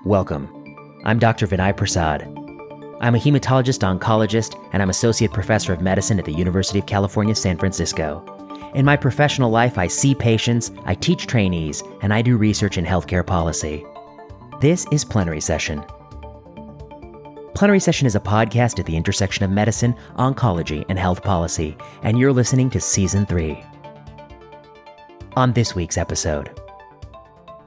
Welcome. I'm Dr. Vinay Prasad. I'm a hematologist-oncologist, and I'm Associate Professor of Medicine at the University of California, San Francisco. In my professional life, I see patients, I teach trainees, and I do research in healthcare policy. This is Plenary Session. Plenary Session is a podcast at the intersection of medicine, oncology, and health policy, and you're listening to Season 3. On this week's episode.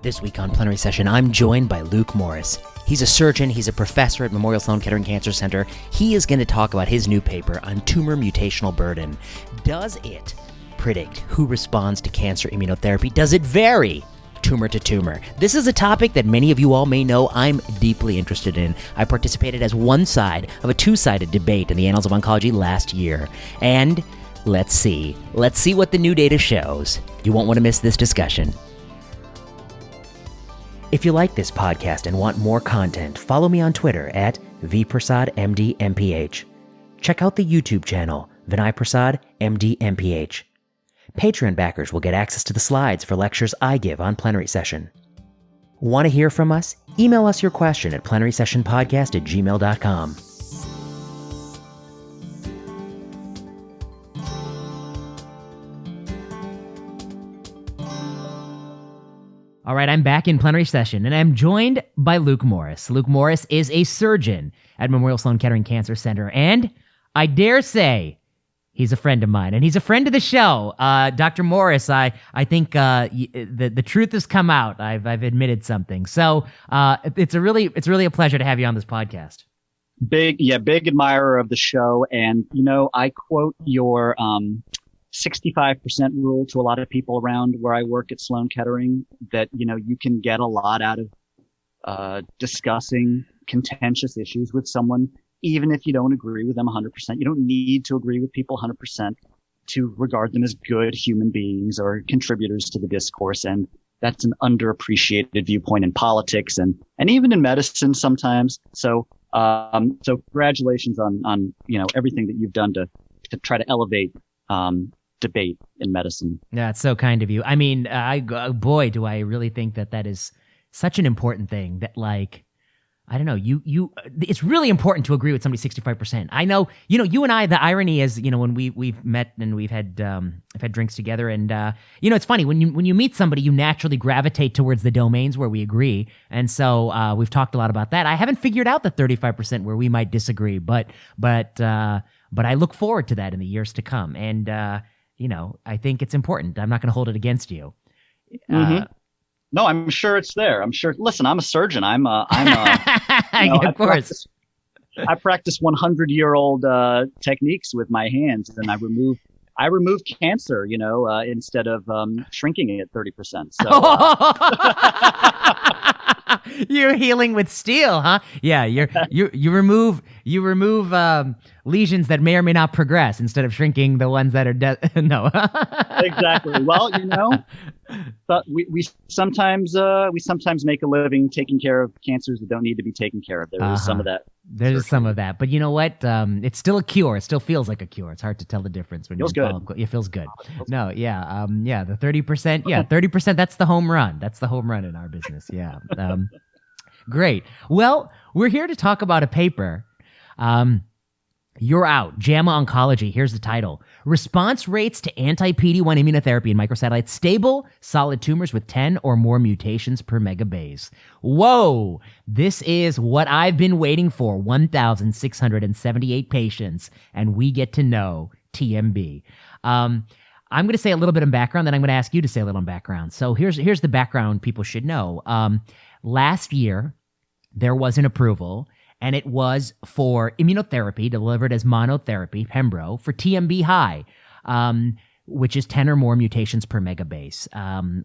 This week on Plenary Session, I'm joined by Luc Morris. He's a surgeon, he's a professor at Memorial Sloan Kettering Cancer Center. He is going to talk about his new paper on tumor mutational burden. Does it predict who responds to cancer immunotherapy? Does it vary tumor to tumor? This is a topic that many of you all may know I'm deeply interested in. I participated as one side of a two-sided debate in the Annals of Oncology last year. And let's see what the new data shows. You won't want to miss this discussion. If you like this podcast and want more content, follow me on Twitter at vprasadmdmph. Check out the YouTube channel, Vinay Prasad, MD-MPH. Patreon backers will get access to the slides for lectures I give on Plenary Session. Want to hear from us? Email us your question at plenarysessionpodcast@gmail.com. All right, I'm back in Plenary Session, and I'm joined by Luc Morris. Luc Morris is a surgeon at Memorial Sloan Kettering Cancer Center, and I dare say he's a friend of mine, and he's a friend of the show. Dr. Morris, I think the truth has come out. I've admitted something, so it's really a pleasure to have you on this podcast. Big admirer of the show, and I quote your 65% rule to a lot of people around where I work at Sloan Kettering, that, you can get a lot out of discussing contentious issues with someone, even if you don't agree with them 100%. You don't need to agree with people 100% to regard them as good human beings or contributors to the discourse. And that's an underappreciated viewpoint in politics and even in medicine sometimes. So congratulations on everything that you've done to try to elevate debate in medicine. Yeah, it's so kind of you. I mean, boy, do I really think that is such an important thing that, like, I don't know, it's really important to agree with somebody 65%. I know, you and I, the irony is, when we've met and we've had drinks together, and it's funny when you meet somebody, you naturally gravitate towards the domains where we agree, and so we've talked a lot about that. I haven't figured out the 35% where we might disagree, but I look forward to that in the years to come, and I think it's important. I'm not going to hold it against you. No, I'm sure it's there. I'm sure. Listen, I'm a surgeon. of course. I practice 100-year-old techniques with my hands, and I remove cancer, instead of shrinking it 30%. So. You're healing with steel, huh? Yeah, you remove lesions that may or may not progress instead of shrinking the ones that are dead. No. Exactly. Well, but we sometimes make a living taking care of cancers that don't need to be taken care of. There is some of that. There's some of that, but you know what? It's still a cure. It still feels like a cure. It's hard to tell the difference when feels good. It feels good. No, yeah, the 30%. Yeah, 30%. That's the home run. That's the home run in our business. Yeah. Great. Well, we're here to talk about a paper. You're out. JAMA Oncology. Here's the title. Response rates to anti-PD-1 immunotherapy in microsatellite-stable solid tumors with 10 or more mutations per megabase. Whoa! This is what I've been waiting for. 1,678 patients, and we get to know TMB. I'm going to say a little bit in background, then I'm going to ask you to say a little in background. So here's the background people should know. Last year, there was an approval, and it was for immunotherapy delivered as monotherapy, Pembro, for TMB high, which is 10 or more mutations per megabase,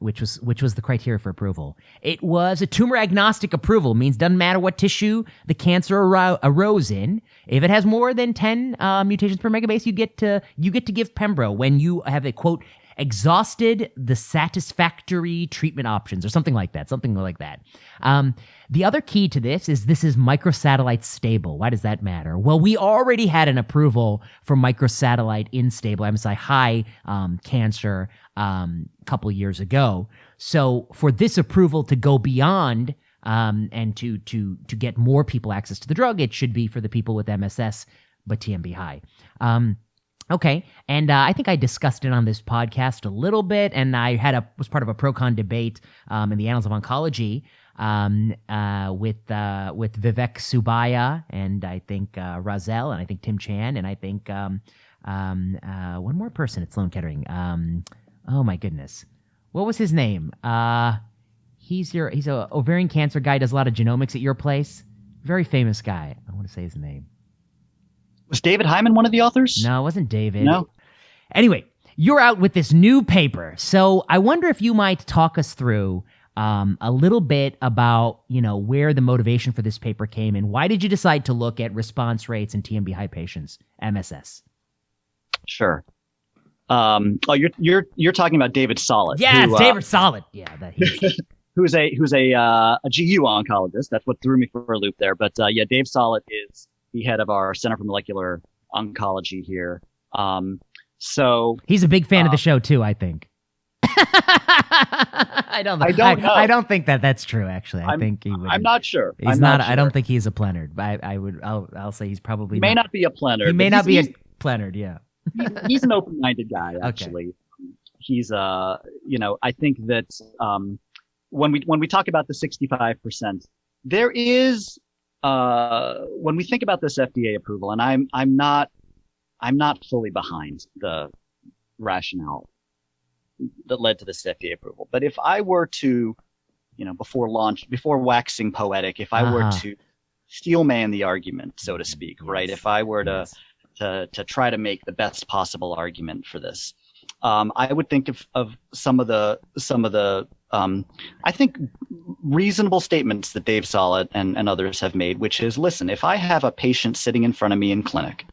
which was the criteria for approval. It was a tumor-agnostic approval, means doesn't matter what tissue the cancer arose in. If it has more than 10 mutations per megabase, you get to give Pembro when you have a, quote, exhausted the satisfactory treatment options, or something like that. The other key to this is microsatellite-stable. Why does that matter? Well, we already had an approval for microsatellite in stable MSI high cancer a couple years ago. So for this approval to go beyond and to get more people access to the drug, it should be for the people with MSS but TMB high. Okay, and I think I discussed it on this podcast a little bit, and I was part of a pro-con debate in the Annals of Oncology with Vivek Subbiah, and I think Razel, and I think Tim Chan, and I think one more person at Sloan Kettering. Oh my goodness, what was his name? He's a ovarian cancer guy, does a lot of genomics at your place. Very famous guy. I want to say his name. Was David Hyman one of the authors? No, it wasn't David. No. Anyway, you're out with this new paper. So I wonder if you might talk us through a little bit about, where the motivation for this paper came and why did you decide to look at response rates in TMB high patients, MSS? Sure. You're talking about David Solit. Yeah, it's David Solit. Yeah, who's a GU oncologist. That's what threw me for a loop there. But Dave Solit is the head of our Center for Molecular Oncology here. So he's a big fan of the show too, I think. I don't know. I don't think that's true. Actually, I think he would. I'm not sure. He's not. I don't think he's a plenard. But I'll say he's probably. He may not be a plenard. He may not be a plenard. Yeah. He's an open-minded guy. Actually, okay. He's I think that when we talk about the 65%, there is. When we think about this FDA approval, and I'm not fully behind the rationale that led to this FDA approval. But if I were to, before waxing poetic, if I were to steelman the argument, so to speak, right? If I were to try to make the best possible argument for this, I would think of some of the I think reasonable statements that Dave Solit and others have made, which is, listen, if I have a patient sitting in front of me in clinic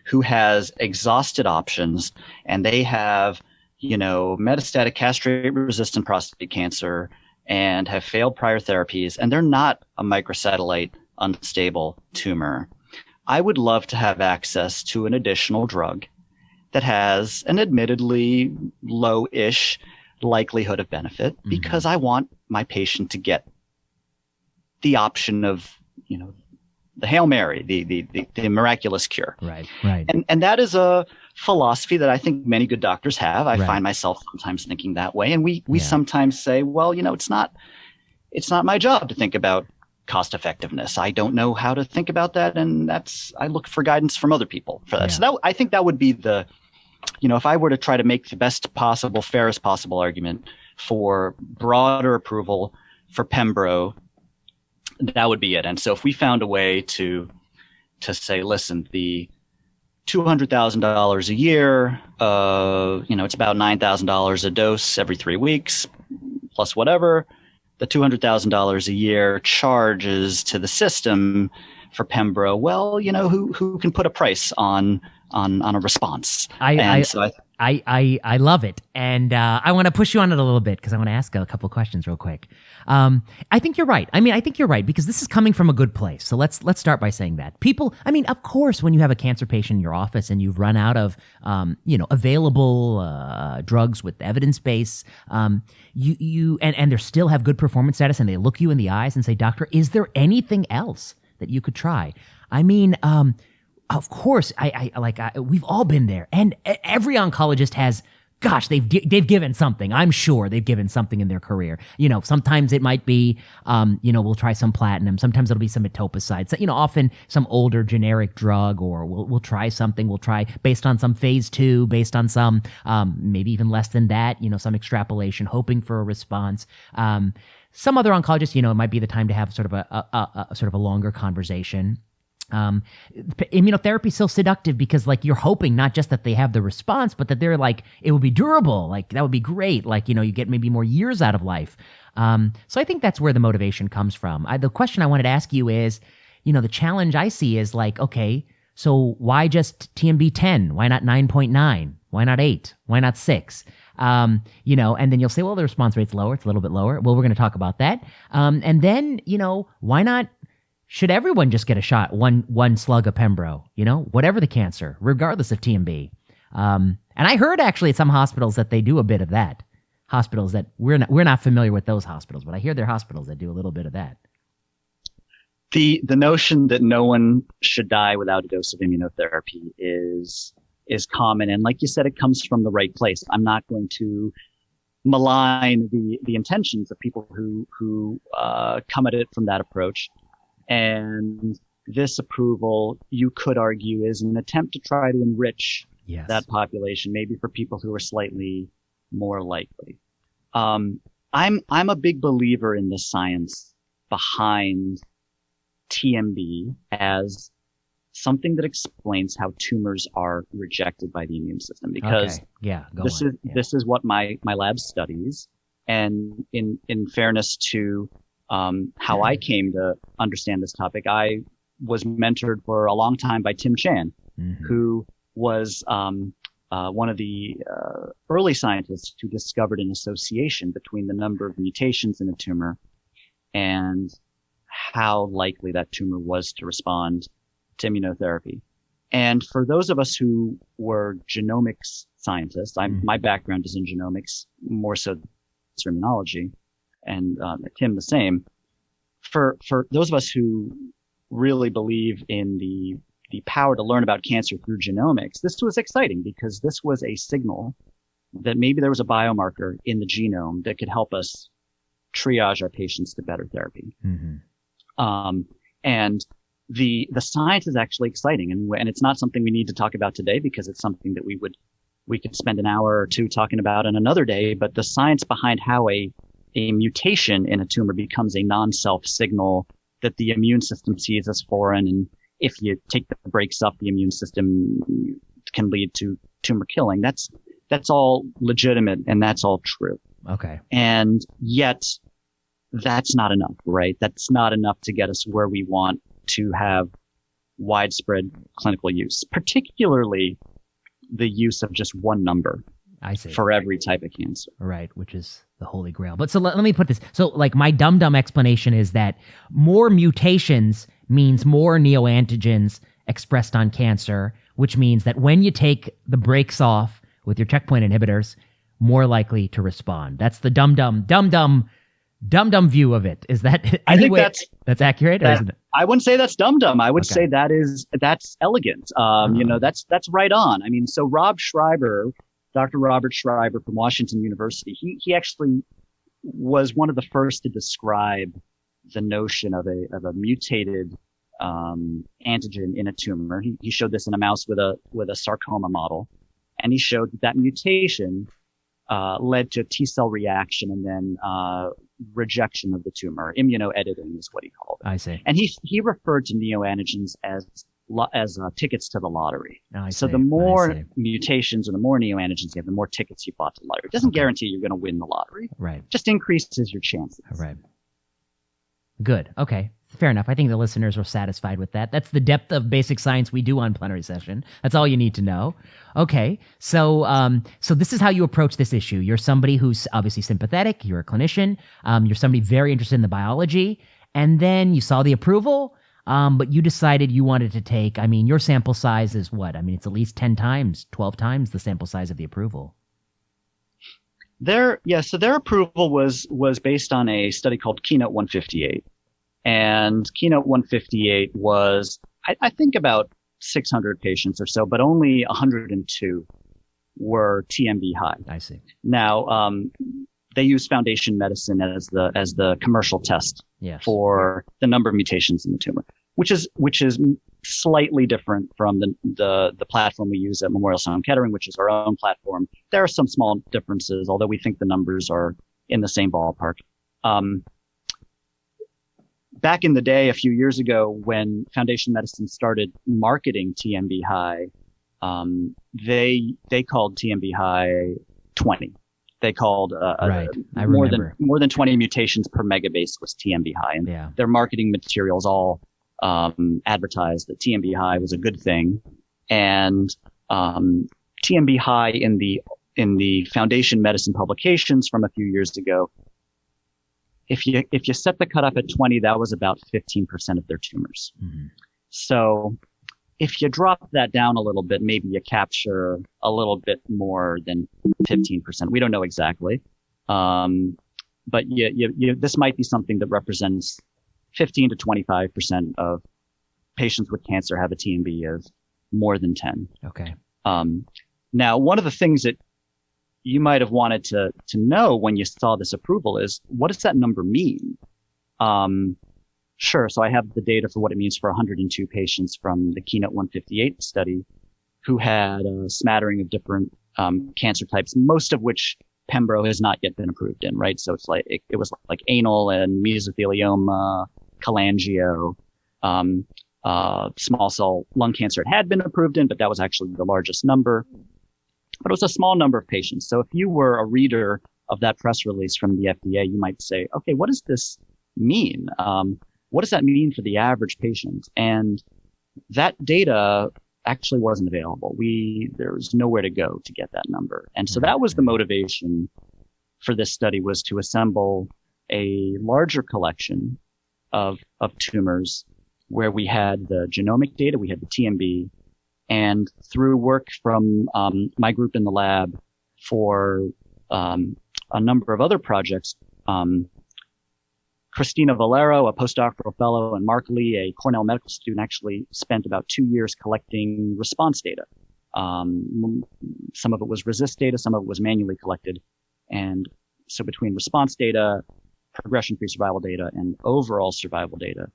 who has exhausted options and they have, metastatic castrate-resistant prostate cancer and have failed prior therapies, and they're not a microsatellite unstable tumor, I would love to have access to an additional drug that has an admittedly low-ish likelihood of benefit because I want my patient to get the option of, the Hail Mary, the miraculous cure. Right. And that is a philosophy that I think many good doctors have. I find myself sometimes thinking that way. And we sometimes say, well, it's not my job to think about cost effectiveness. I don't know how to think about that. And I look for guidance from other people for that. Yeah. So I think that would be if I were to try to make the best possible, fairest possible argument for broader approval for Pembro, that would be it. And so if we found a way to say, listen, the $200,000 a year, it's about $9,000 a dose every 3 weeks, plus whatever, the $200,000 a year charges to the system for Pembro. Well, who can put a price on a response? I love it, and I want to push you on it a little bit because I want to ask a couple of questions real quick. I think you're right. I think you're right because this is coming from a good place. So let's start by saying that people. Of course, when you have a cancer patient in your office and you've run out of available drugs with evidence base, you they still have good performance status, and they look you in the eyes and say, "Doctor, is there anything else that you could try?" Of course, we've all been there, and every oncologist has. Gosh, they've given something. I'm sure they've given something in their career. Sometimes it might be, we'll try some platinum. Sometimes it'll be some etoposide. So, often some older generic drug, or we'll try something. We'll try based on some phase 2, based on some, maybe even less than that. Some extrapolation, hoping for a response. Some other oncologists, it might be the time to have sort of a longer conversation. Immunotherapy is so seductive because you're hoping not just that they have the response, but that they're it will be durable. That would be great. You get maybe more years out of life. So I think that's where the motivation comes from. The question I wanted to ask you is, the challenge I see is okay, so why just TMB 10? Why not 9.9? Why not 8? Why not 6? And then you'll say, well, the response rate's lower. It's a little bit lower. Well, we're going to talk about that. And then, why not? Should everyone just get a shot, one slug of Pembro, whatever the cancer, regardless of TMB? And I heard actually at some hospitals that they do a bit of that. hospitals that we're not familiar with those hospitals, but I hear there are hospitals that do a little bit of that. The notion that no one should die without a dose of immunotherapy is common, and like you said, it comes from the right place. I'm not going to malign the intentions of people who come at it from that approach. And this approval, you could argue, is an attempt to try to enrich that population, maybe for people who are slightly more likely. I'm a big believer in the science behind TMB as something that explains how tumors are rejected by the immune system, because this is what my lab studies. And in fairness to how I came to understand this topic, I was mentored for a long time by Tim Chan, who was one of the early scientists who discovered an association between the number of mutations in a tumor and how likely that tumor was to respond to immunotherapy. And for those of us who were genomics scientists, my background is in genomics, more so than immunology, and Tim the same. For those of us who really believe in the power to learn about cancer through genomics, this was exciting because this was a signal that maybe there was a biomarker in the genome that could help us triage our patients to better therapy. And the science is actually exciting, and it's not something we need to talk about today because it's something that we could spend an hour or two talking about on another day. But the science behind how a mutation in a tumor becomes a non-self signal that the immune system sees as foreign, and if you take the brakes off the immune system, can lead to tumor killing. That's all legitimate, and that's all true. Okay. And yet, that's not enough, right? That's not enough to get us where we want to have widespread clinical use, particularly the use of just one number for every type of cancer. Right, which is the holy grail. But so let me put this. So like my dumb explanation is that more mutations means more neoantigens expressed on cancer, which means that when you take the brakes off with your checkpoint inhibitors, more likely to respond. That's the dumb dumb view of it. Is that I think that's accurate? Or isn't it? I wouldn't say that's dumb. I would say that's elegant. That's right on. I mean, so Dr. Robert Schreiber from Washington University, he actually was one of the first to describe the notion of a mutated antigen in a tumor. He showed this in a mouse with a sarcoma model, and he showed that mutation led to a T-cell reaction and then rejection of the tumor. Immunoediting is what he called it. I see. And he referred to neoantigens as tickets to the lottery. So the more mutations or the more neoantigens you have, the more tickets you bought to the lottery. It doesn't guarantee you're going to win the lottery. Right. Just increases your chances. Right. Good. Okay. Fair enough. I think the listeners were satisfied with that. That's the depth of basic science we do on Plenary Session. That's all you need to know. Okay. So this is how you approach this issue. You're somebody who's obviously sympathetic. You're a clinician. You're somebody very interested in the biology. And then you saw the approval, but you decided you wanted to take, your sample size is what? It's at least 10 times, 12 times the sample size of the approval. So their approval was based on a study called Keynote 158. And Keynote 158 was, I think, about 600 patients or so, but only 102 were TMB high. I see. Now, they use Foundation Medicine as the commercial test for the number of mutations in the tumor, which is slightly different from the platform we use at Memorial Sloan Kettering, which is our own platform. There are some small differences, although we think the numbers are in the same ballpark. Back in the day, a few years ago, when Foundation Medicine started marketing TMB high, they called TMB high 20. They called more than 20 mutations per megabase was TMB high, and their marketing materials all advertised that TMB high was a good thing, and TMB high in the Foundation Medicine publications from a few years ago. If you set the cutoff at 20, that was about 15% of their tumors. Mm-hmm. So if you drop that down a little bit, maybe you capture a little bit more than 15%. We don't know exactly. But this might be something that represents 15 to 25% of patients with cancer have a TMB of more than 10. Okay. Now, one of the things that you might have wanted to know when you saw this approval is, what does that number mean? Sure. So I have the data for what it means for 102 patients from the Keynote 158 study who had a smattering of different cancer types, most of which Pembro has not yet been approved in, right? So it's like, it was like anal and mesothelioma, cholangio, small cell lung cancer it had been approved in, but that was actually the largest number. But it was a small number of patients. So if you were a reader of that press release from the FDA, you might say, okay, what does this mean? What does that mean for the average patient? And that data actually wasn't available. There was nowhere to go to get that number. And so that was the motivation for this study, was to assemble a larger collection of tumors where we had the genomic data, we had the TMB, and through work from my group in the lab for a number of other projects, Christina Valero, a postdoctoral fellow, and Mark Lee, a Cornell medical student, actually spent about 2 years collecting response data. Some of it was RECIST data, some of it was manually collected. And so between response data, progression-free survival data, and overall survival data,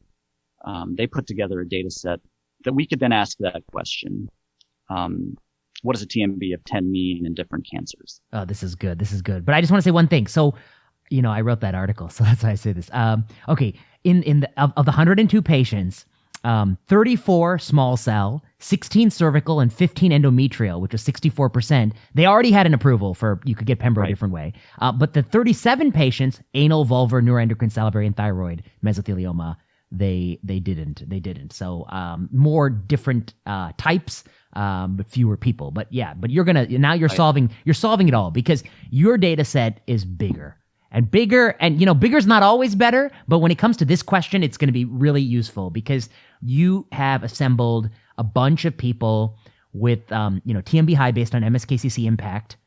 they put together a data set that we could then ask that question. What does a TMB of 10 mean in different cancers? Oh, this is good. This is good. But I just want to say one thing. So, I wrote that article, so that's why I say this. Okay, of the 102 patients, 34 small cell, 16 cervical, and 15 endometrial, which was 64%. They already had an approval for you could get Pembro a different way. But the 37 patients, anal, vulvar, neuroendocrine, salivary, and thyroid mesothelioma, they didn't. So more different types, but fewer people. But you're solving it all, because your data set is bigger. And bigger, and bigger's not always better, but when it comes to this question, it's going to be really useful, because you have assembled a bunch of people with TMB high based on MSKCC impact,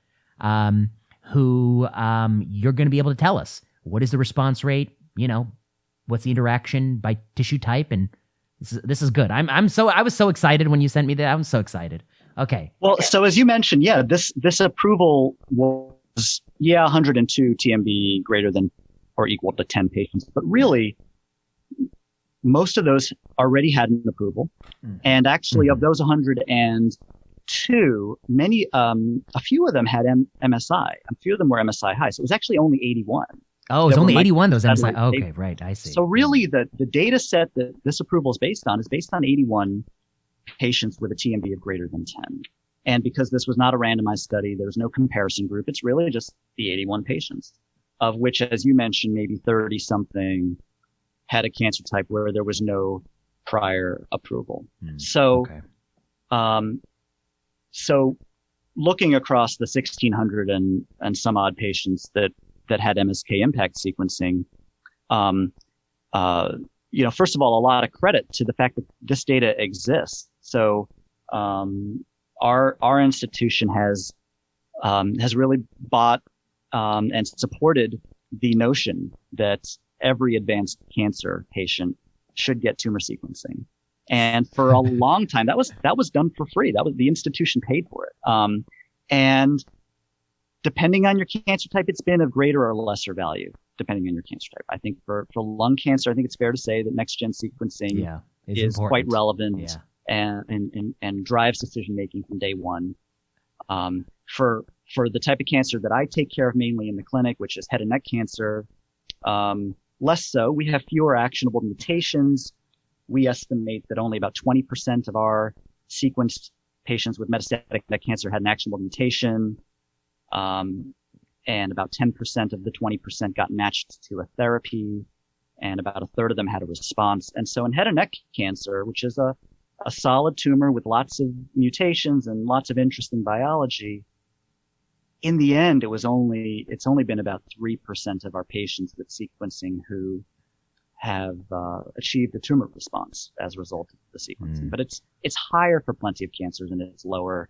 who you're going to be able to tell us what is the response rate, what's the interaction by tissue type, and this is good. I was so excited when you sent me that. I'm so excited. Okay. Well, so as you mentioned, this approval was 102 TMB greater than or equal to 10 patients, but really most of those already had an approval. And actually of those 102, many, a few of them had MSI. A few of them were MSI high. So it was actually only 81. Oh, it's only 81 those MSI. Okay, right. I see. So really the data set that this approval is based on 81 patients with a TMB of greater than 10. And because this was not a randomized study, there's no comparison group. It's really just the 81 patients, of which, as you mentioned, maybe 30 something had a cancer type where there was no prior approval. So looking across the 1,600 and some odd patients that had MSK impact sequencing, first of all, a lot of credit to the fact that this data exists. So, our institution has really bought and supported the notion that every advanced cancer patient should get tumor sequencing. And for a long time, that was done for free. The institution paid for it. And depending on your cancer type, it's been of greater or lesser value, depending on your cancer type. I think for lung cancer, I think it's fair to say that next gen sequencing is quite relevant. Yeah. And drives decision making from day one. For the type of cancer that I take care of mainly in the clinic, which is head and neck cancer, less so. We have fewer actionable mutations. We estimate that only about 20% of our sequenced patients with metastatic neck cancer had an actionable mutation, and about 10% of the 20% got matched to a therapy, and about a third of them had a response. And so in head and neck cancer, which is a solid tumor with lots of mutations and lots of interesting biology, in the end, it's only been about 3% of our patients with sequencing who have achieved a tumor response as a result of the sequencing. But it's higher for plenty of cancers and it's lower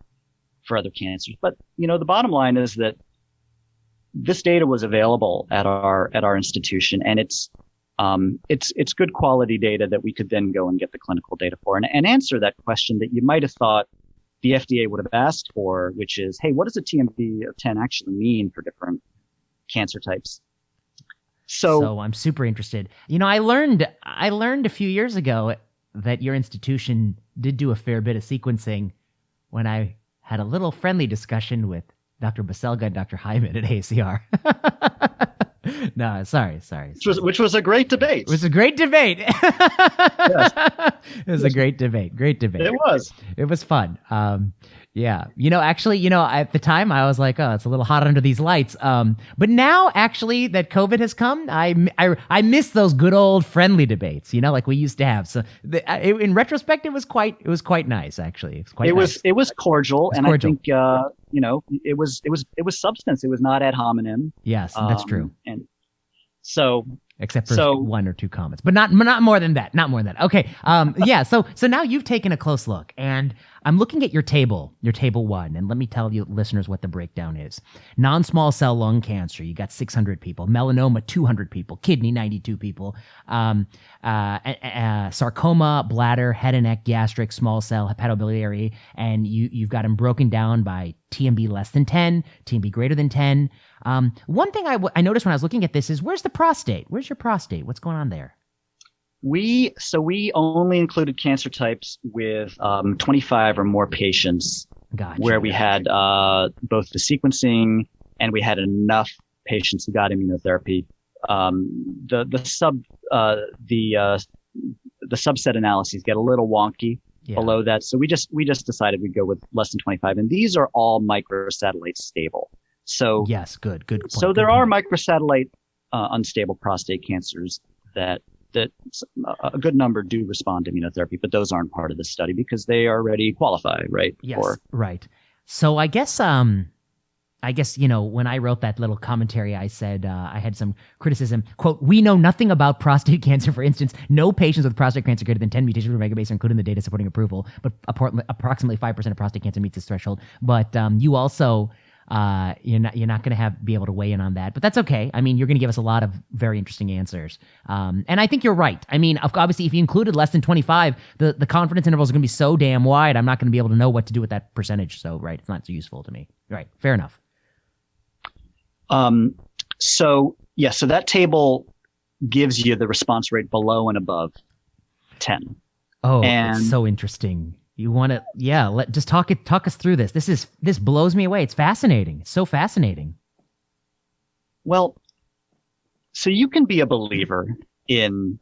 for other cancers. But the bottom line is that this data was available at our institution, and it's good quality data that we could then go and get the clinical data for and answer that question that you might have thought the FDA would have asked for, which is, hey, what does a TMB of 10 actually mean for different cancer types? So I'm super interested. I learned a few years ago that your institution did do a fair bit of sequencing when I had a little friendly discussion with Dr. Baselga and Dr. Hyman at ACR. No, sorry. Which was a great debate. It was a great debate. Yes. It was a great debate. Great debate. It was. It was fun. Yeah. Actually, at the time I was like, oh, it's a little hot under these lights. But now actually that COVID has come, I miss those good old friendly debates, like we used to have. So in retrospect, it was quite nice, actually. It was cordial. I think, it was substance. It was not ad hominem. Yes, that's true. And so, except for one or two comments, but not more than that. Not more than that. Okay. Yeah. So now you've taken a close look, and I'm looking at your table 1, and let me tell you, listeners, what the breakdown is. Non-small cell lung cancer, you got 600 people. Melanoma, 200 people. Kidney, 92 people. Sarcoma, bladder, head and neck, gastric, small cell, hepatobiliary, and you've got them broken down by TMB less than 10, TMB greater than 10. One thing I noticed when I was looking at this is, where's the prostate? Where's your prostate? What's going on there? We only included cancer types with 25 or more patients. Gotcha. Where we had both the sequencing and we had enough patients who got immunotherapy. The subset analyses get a little wonky below that, so we just decided we'd go with less than 25, and these are all microsatellite-stable. So yes, good point. So there are microsatellite unstable prostate cancers that a good number do respond to immunotherapy, but those aren't part of the study because they already qualify, right? Yes, right. So I guess when I wrote that little commentary, I said I had some criticism. Quote, "We know nothing about prostate cancer. For instance, no patients with prostate cancer greater than 10 mutations for Megabase are included in the data supporting approval, but approximately 5% of prostate cancer meets this threshold." But you also you're not going to be able to weigh in on that, but that's okay. I mean, you're going to give us a lot of very interesting answers. And I think you're right. I mean, obviously, if you included less than 25, the confidence intervals are going to be so damn wide, I'm not going to be able to know what to do with that percentage. So, right, it's not so useful to me. Right, fair enough. So that table gives you the response rate below and above 10. Oh, it's so interesting. You want to, just talk us through this. This blows me away. It's fascinating. It's so fascinating. Well, so you can be a believer in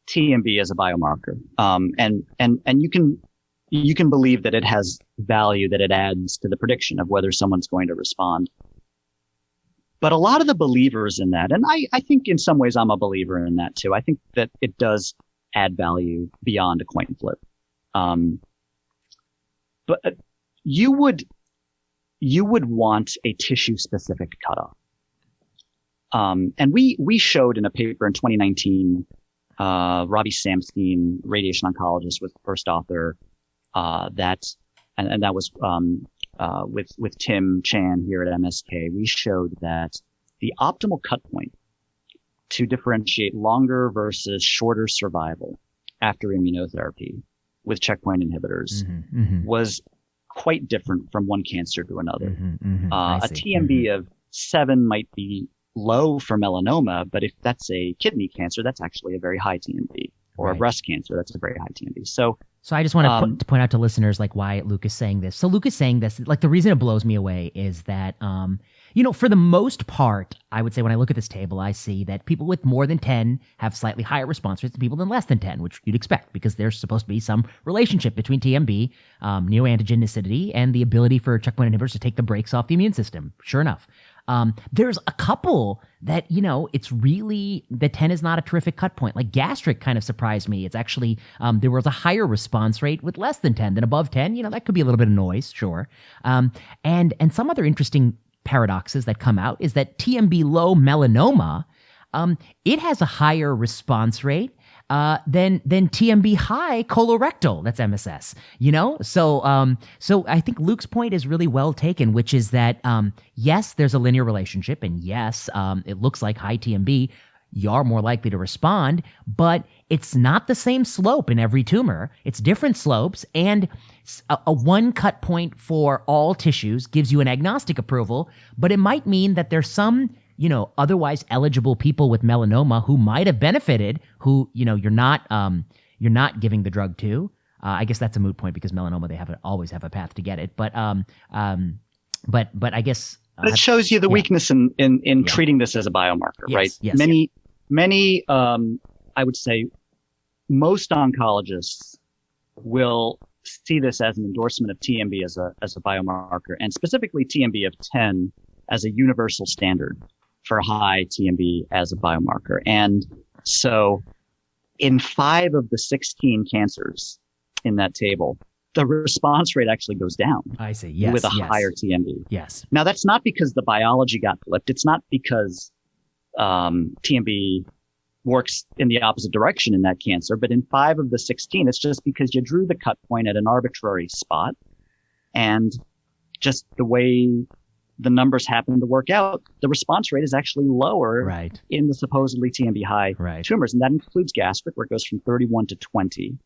TMB as a biomarker, and you can believe that it has value, that it adds to the prediction of whether someone's going to respond. But a lot of the believers in that, and I think in some ways I'm a believer in that too. I think that it does add value beyond a coin flip. But you would want a tissue specific cutoff. And we showed in a paper in 2019, Robbie Samstein, radiation oncologist, was the first author, that was, with Tim Chan here at MSK. We showed that the optimal cut point to differentiate longer versus shorter survival after immunotherapy with checkpoint inhibitors was quite different from one cancer to another. A TMB of 7 might be low for melanoma, but if that's a kidney cancer, that's actually a very high TMB. Or a breast cancer, that's a very high TMB. So I just want to point out to listeners why Luc is saying this. So Luc is saying this, the reason it blows me away is that, for the most part, I would say when I look at this table, I see that people with more than 10 have slightly higher response rates than people than less than 10, which you'd expect because there's supposed to be some relationship between TMB, neoantigenicity, and the ability for checkpoint inhibitors to take the brakes off the immune system. Sure enough. There's a couple that, it's really, the 10 is not a terrific cut point. Like gastric kind of surprised me. It's actually, there was a higher response rate with less than 10 than above 10. That could be a little bit of noise, sure. And some other interesting paradoxes that come out is that TMB low melanoma, it has a higher response rate, than TMB high colorectal. That's MSS. So I think Luke's point is really well taken, which is that yes, there's a linear relationship, and yes, it looks like high TMB, you're more likely to respond, but it's not the same slope in every tumor. It's different slopes, and a one cut point for all tissues gives you an agnostic approval, but it might mean that there's some, otherwise eligible people with melanoma who might have benefited, who, you're not giving the drug to. I guess that's a moot point because melanoma, they always have a path to get it. But I guess. But it shows you the weakness in treating this as a biomarker, yes, right? Yes, many, I would say most oncologists will see this as an endorsement of TMB as a biomarker, and specifically TMB of 10 as a universal standard for high TMB as a biomarker. And so in 5 of the 16 cancers in that table, the response rate actually goes down. I see. Yes. With a higher TMB. Yes. Now, that's not because the biology got flipped. It's not because TMB works in the opposite direction in that cancer. But in 5 of the 16, it's just because you drew the cut point at an arbitrary spot. And just the way the numbers happen to work out, the response rate is actually lower in the supposedly TMB high tumors. And that includes gastric, where it goes from 31 to 20.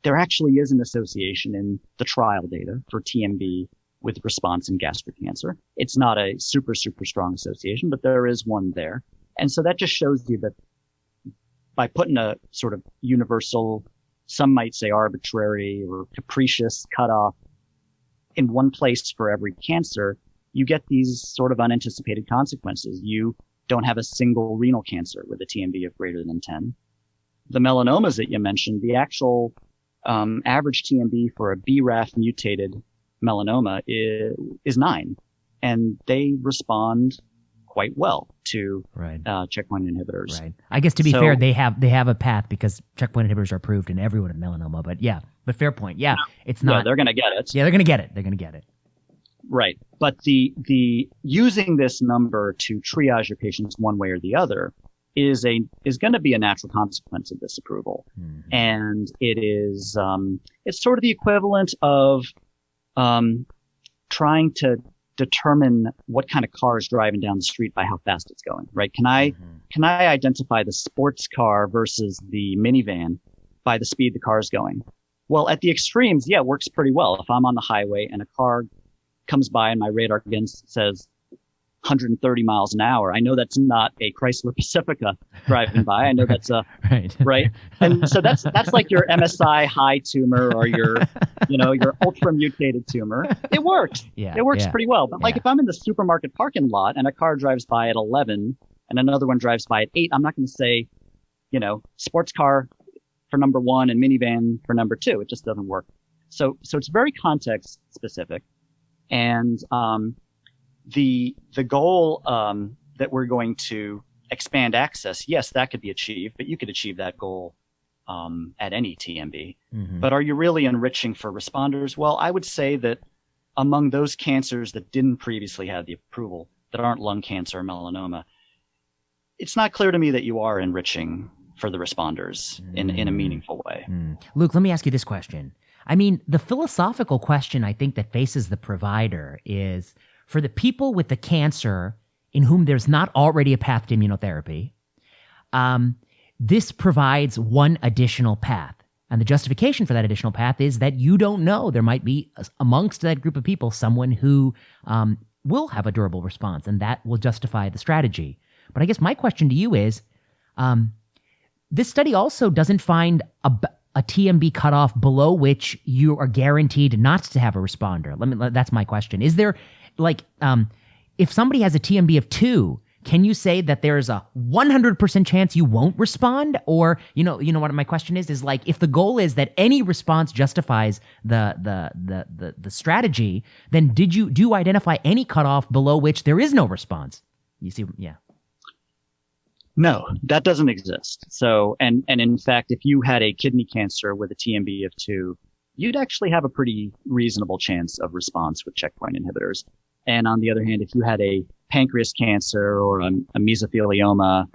There actually is an association in the trial data for TMB with response in gastric cancer. It's not a super, super strong association, but there is one there. And so that just shows you that by putting a sort of universal, some might say arbitrary or capricious cutoff in one place for every cancer, you get these sort of unanticipated consequences. You don't have a single renal cancer with a TMB of greater than 10. The melanomas that you mentioned, the actual average TMB for a BRAF mutated melanoma is 9, and they respond quite well to checkpoint inhibitors. Right. I guess to be fair, they have a path because checkpoint inhibitors are approved in everyone with melanoma. But fair point. Yeah, it's not. Yeah, they're going to get it. Yeah, they're going to get it. Right. But the using this number to triage your patients one way or the other is going to be a natural consequence of this approval. Mm-hmm. And it is, it's sort of the equivalent of, trying to determine what kind of car is driving down the street by how fast it's going, right? Can I identify the sports car versus the minivan by the speed the car is going? Well, at the extremes, yeah, it works pretty well. If I'm on the highway and a car comes by and my radar again says 130 miles an hour, I know that's not a Chrysler Pacifica driving by. I know that's a right. And so that's like your MSI high tumor or your ultra mutated tumor. It works. It works pretty well. But if I'm in the supermarket parking lot and a car drives by at 11 and another one drives by at 8, I'm not going to say, sports car for number 1 and minivan for number 2. It just doesn't work. So it's very context specific. And, the goal, that we're going to expand access, yes, that could be achieved, but you could achieve that goal, at any TMB. Mm-hmm. But are you really enriching for responders? Well, I would say that among those cancers that didn't previously have the approval, that aren't lung cancer or melanoma, it's not clear to me that you are enriching for the responders in a meaningful way. Luke, let me ask you this question. I mean, the philosophical question I think that faces the provider is, for the people with the cancer in whom there's not already a path to immunotherapy, this provides one additional path. And the justification for that additional path is that you don't know. There might be amongst that group of people someone who will have a durable response, and that will justify the strategy. But I guess my question to you is, this study also doesn't find a TMB cutoff below which you are guaranteed not to have a responder. That's my question. Is there, if somebody has a TMB of 2, can you say that there's a 100% chance you won't respond? Or, what my question is if the goal is that any response justifies the strategy, then do you identify any cutoff below which there is no response? You see, yeah. No, that doesn't exist. So, and in fact, if you had a kidney cancer with a TMB of 2, you'd actually have a pretty reasonable chance of response with checkpoint inhibitors. And on the other hand, if you had a pancreas cancer or a mesothelioma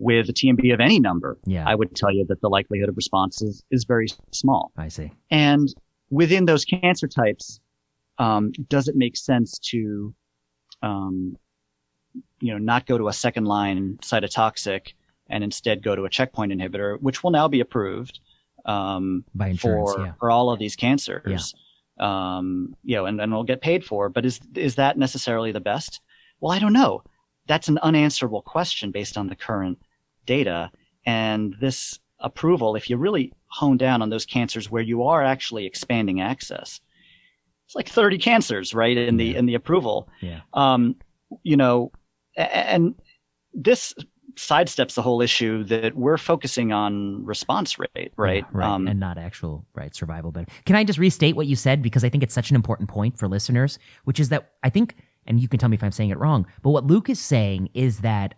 with a TMB of any number, Yeah. I would tell you that the likelihood of response is very small. I see. And within those cancer types, does it make sense to, not go to a second line cytotoxic and instead go to a checkpoint inhibitor, which will now be approved By insurance, for all of these cancers, and will get paid for. But is that necessarily the best? Well, I don't know. That's an unanswerable question based on the current data. And this approval, if you really hone down on those cancers where you are actually expanding access, it's like 30 cancers, right, in the approval. Yeah. And this sidesteps the whole issue that we're focusing on response rate, right? Yeah, right. And not actual survival. But can I just restate what you said, because I think it's such an important point for listeners, which is that I think, and you can tell me if I'm saying it wrong, but what Luc is saying is that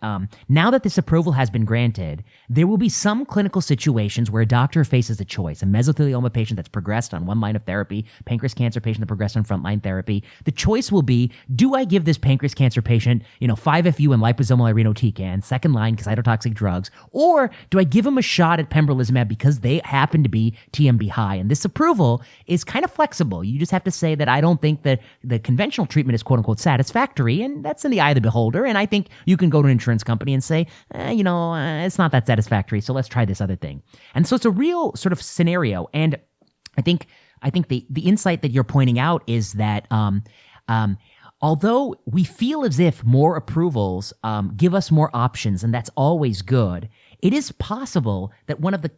now that this approval has been granted, there will be some clinical situations where a doctor faces a choice. A mesothelioma patient that's progressed on one line of therapy, pancreas cancer patient that progressed on frontline therapy. The choice will be, do I give this pancreas cancer patient, 5-FU and liposomal irinotecan, second line cytotoxic drugs, or do I give him a shot at pembrolizumab because they happen to be TMB high? And this approval is kind of flexible. You just have to say that I don't think that the conventional treatment is quote unquote satisfactory, and that's in the eye of the beholder. And I think you can go to an insurance company and say, it's not that satisfactory, so let's try this other thing. And so it's a real sort of scenario. And I think the insight that you're pointing out is that although we feel as if more approvals give us more options, and that's always good, it is possible that one of the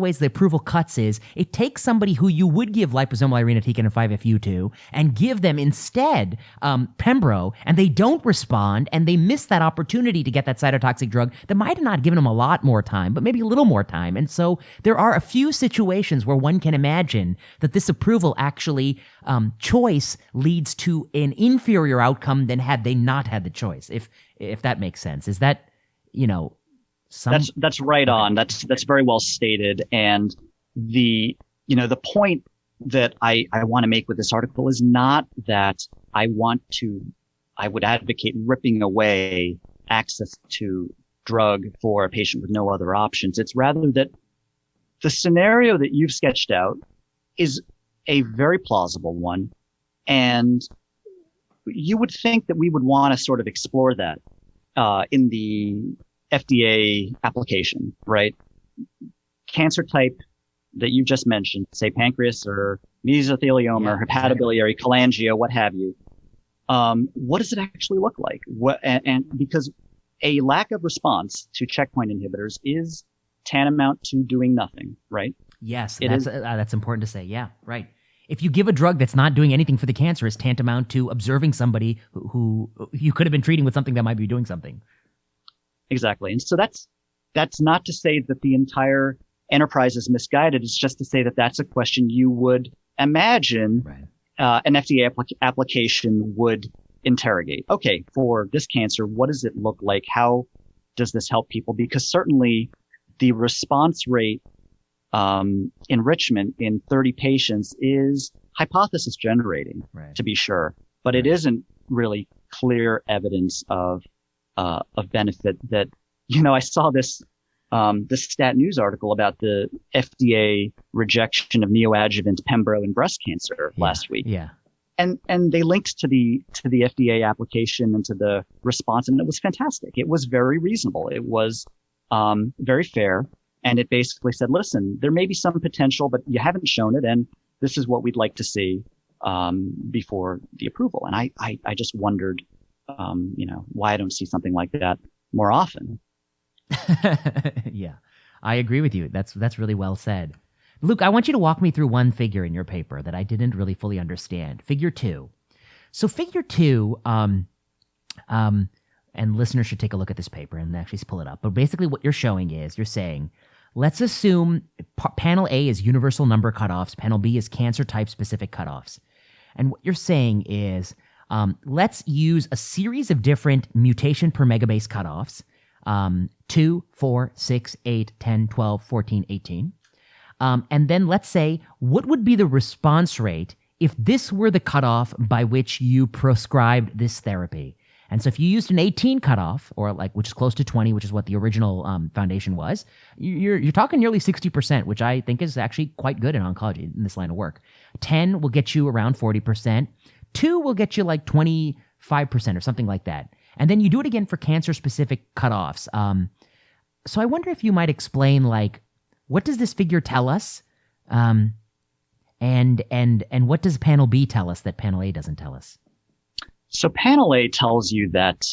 ways the approval cuts is it takes somebody who you would give liposomal irinotecan and 5-FU to and give them instead pembro, and they don't respond, and they miss that opportunity to get that cytotoxic drug that might have not given them a lot more time, but maybe a little more time. And so there are a few situations where one can imagine that this approval actually choice leads to an inferior outcome than had they not had the choice, if that makes sense. Is that, That's right on. That's very well stated. And the point that I want to make with this article is not that I would advocate ripping away access to drug for a patient with no other options. It's rather that the scenario that you've sketched out is a very plausible one. And you would think that we would want to sort of explore that in the FDA application, right? Cancer type that you just mentioned, say pancreas or mesothelioma or hepatobiliary cholangio, what have you. What does it actually look like? And because a lack of response to checkpoint inhibitors is tantamount to doing nothing, right? Yes, that's important to say. Yeah, right. If you give a drug that's not doing anything for the cancer, it's tantamount to observing somebody who you could have been treating with something that might be doing something. Exactly. And so that's not to say that the entire enterprise is misguided. It's just to say that that's a question you would imagine an FDA application would interrogate. Okay, for this cancer, what does it look like? How does this help people? Because certainly the response rate enrichment in 30 patients is hypothesis generating, to be sure, but it isn't really clear evidence of benefit. That, I saw this Stat News article about the FDA rejection of neoadjuvant pembro in breast cancer last week. Yeah. And they linked to the FDA application and to the response, and it was fantastic. It was very reasonable. It was very fair. And it basically said, listen, there may be some potential, but you haven't shown it, and this is what we'd like to see before the approval. And I just wondered, why I don't see something like that more often. Yeah, I agree with you. That's really well said. Luc, I want you to walk me through one figure in your paper that I didn't really fully understand. Figure 2. So figure 2, and listeners should take a look at this paper and actually pull it up. But basically what you're showing is, you're saying, let's assume panel A is universal number cutoffs, panel B is cancer type specific cutoffs. And what you're saying is, let's use a series of different mutation per megabase cutoffs, 2, 4, 6, 8, 10, 12, 14, 18. And then let's say, what would be the response rate if this were the cutoff by which you prescribed this therapy? And so if you used an 18 cutoff, or which is close to 20, which is what the original foundation was, you're talking nearly 60%, which I think is actually quite good in oncology in this line of work. 10 will get you around 40%. 2 will get you like 25% or something like that. And then you do it again for cancer-specific cutoffs. So I wonder if you might explain, what does this figure tell us? And what does panel B tell us that panel A doesn't tell us? So panel A tells you that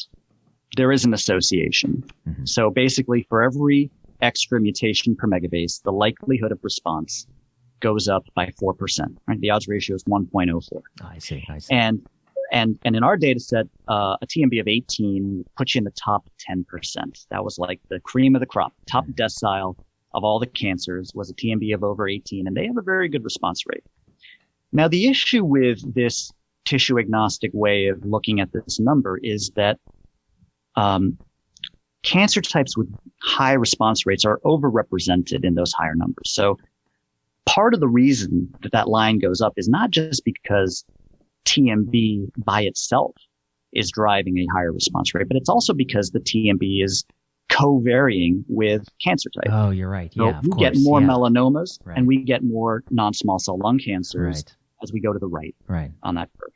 there is an association. Mm-hmm. So basically, for every extra mutation per megabase, the likelihood of response goes up by 4%. Right? The odds ratio is 1.04. Oh, I see. And in our data set, a TMB of 18 puts you in the top 10%. That was like the cream of the crop. Top decile of all the cancers was a TMB of over 18, and they have a very good response rate. Now, the issue with this tissue agnostic way of looking at this number is that cancer types with high response rates are overrepresented in those higher numbers. So part of the reason that line goes up is not just because TMB by itself is driving a higher response rate, but it's also because the TMB is co-varying with cancer type. Oh, you're right. So yeah, we get more melanomas, right, and we get more non-small cell lung cancers, right, as we go to the right, right, on that curve.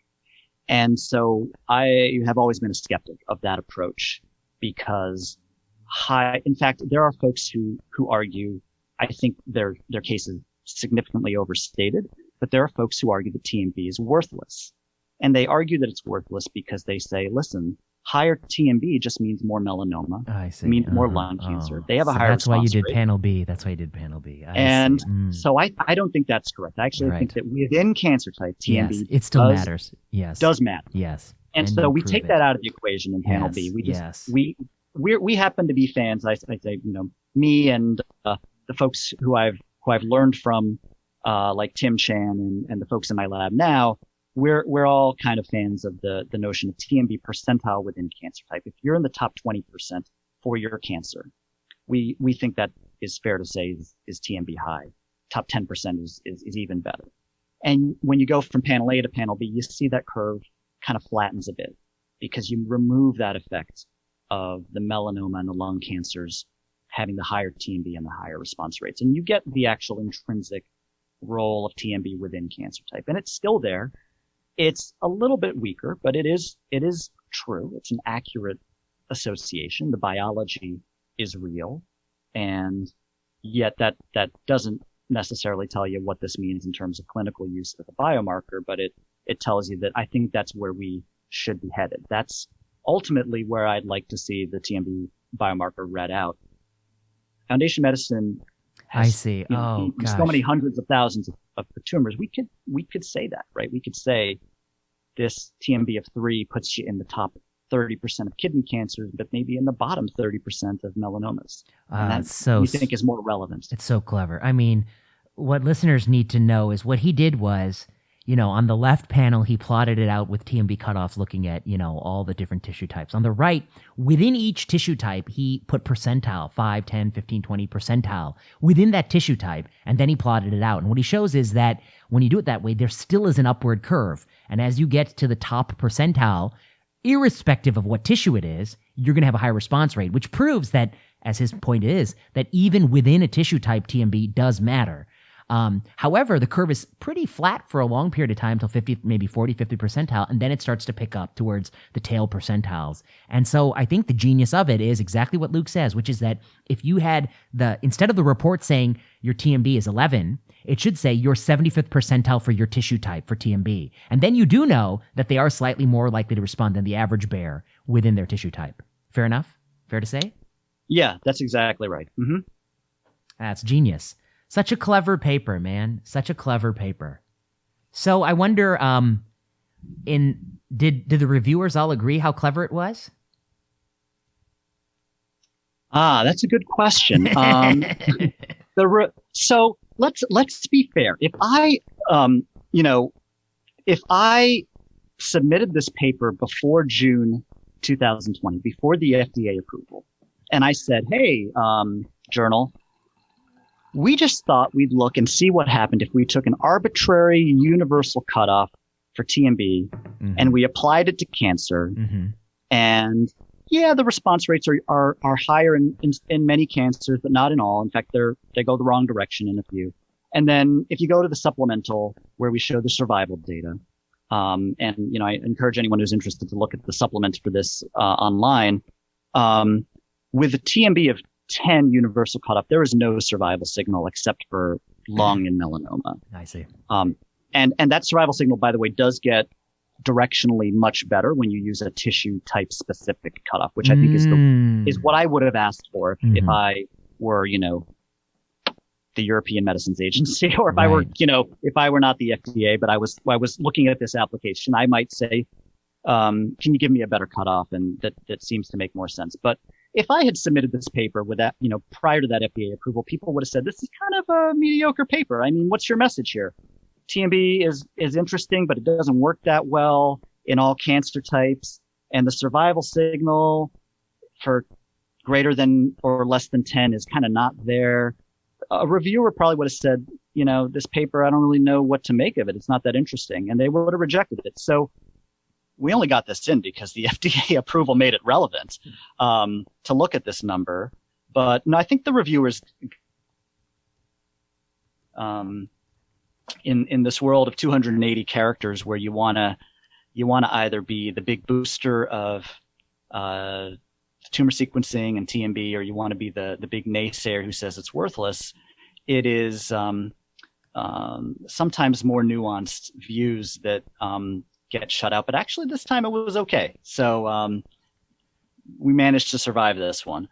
And so I have always been a skeptic of that approach because in fact, there are folks who argue, I think their case is significantly overstated, but there are folks who argue that TMB is worthless. And they argue that it's worthless because they say, listen, higher TMB just means more melanoma. I see. Means more lung cancer. They have a higher That's why you did rate. panel B. That's why you did panel B. So I don't think that's correct. I actually think that within cancer type, TMB it still matters. Yes. Does matter. Yes. And so we take that out of the equation in panel B. We happen to be fans. I say, me and the folks who I've learned from, like Tim Chan and the folks in my lab now, we're all kind of fans of the notion of TMB percentile within cancer type. If you're in the top 20% for your cancer, we think that is fair to say is TMB high. Top 10% is even better. And when you go from panel A to panel B, you see that curve kind of flattens a bit because you remove that effect of the melanoma and the lung cancers having the higher TMB and the higher response rates. And you get the actual intrinsic role of TMB within cancer type. And it's still there. It's a little bit weaker, but it is true. It's an accurate association. The biology is real. And yet that doesn't necessarily tell you what this means in terms of clinical use of a biomarker, but it tells you that I think that's where we should be headed. That's ultimately where I'd like to see the TMB biomarker read out. Foundation Medicine has so many hundreds of thousands of tumors. We could say that, right? We could say this TMB of 3 puts you in the top 30% of kidney cancers, but maybe in the bottom 30% of melanomas. And that's we think is more relevant. It's so clever. I mean, what listeners need to know is what he did was, on the left panel, he plotted it out with TMB cutoffs looking at, all the different tissue types. On the right, within each tissue type, he put percentile, 5, 10, 15, 20 percentile within that tissue type, and then he plotted it out. And what he shows is that when you do it that way, there still is an upward curve. And as you get to the top percentile, irrespective of what tissue it is, you're going to have a higher response rate, which proves that, as his point is, that even within a tissue type, TMB does matter. However, the curve is pretty flat for a long period of time until 50, maybe 40, 50 percentile, and then it starts to pick up towards the tail percentiles. And so I think the genius of it is exactly what Luke says, which is that if you had instead of the report saying your TMB is 11, it should say your 75th percentile for your tissue type for TMB. And then you do know that they are slightly more likely to respond than the average bear within their tissue type. Fair enough? Fair to say? Yeah, that's exactly right. Mm-hmm. That's genius. Such a clever paper, man. Such a clever paper. So I wonder, did the reviewers all agree how clever it was? That's a good question. So let's be fair. If I submitted this paper before June 2020, before the FDA approval, and I said, hey, journal, we just thought we'd look and see what happened if we took an arbitrary universal cutoff for TMB and we applied it to cancer And yeah, the response rates are higher in many cancers, but not in all. In fact, they go the wrong direction in a few. And then if you go to the supplemental where we show the survival data, and I encourage anyone who's interested to look at the supplement for this online. With a TMB of 10 universal cutoff, there is no survival signal except for lung and melanoma. I see. And that survival signal, by the way, does get directionally much better when you use a tissue type specific cutoff, which I think is what I would have asked for if I were, the European Medicines Agency, or if I were, if I were not the FDA, but I was looking at this application, I might say, can you give me a better cutoff? And that seems to make more sense. But if I had submitted this paper with that, prior to that FDA approval, people would have said, this is kind of a mediocre paper. I mean, what's your message here? TMB is interesting, but it doesn't work that well in all cancer types. And the survival signal for greater than or less than 10 is kind of not there. A reviewer probably would have said, this paper, I don't really know what to make of it. It's not that interesting. And they would have rejected it. So we only got this in because the FDA approval made it relevant to look at this number. But no, I think the reviewers in this world of 280 characters where you want to either be the big booster of tumor sequencing and TMB, or you want to be the big naysayer who says it's worthless, it is sometimes more nuanced views that get shut out. But actually this time it was okay. So we managed to survive this one.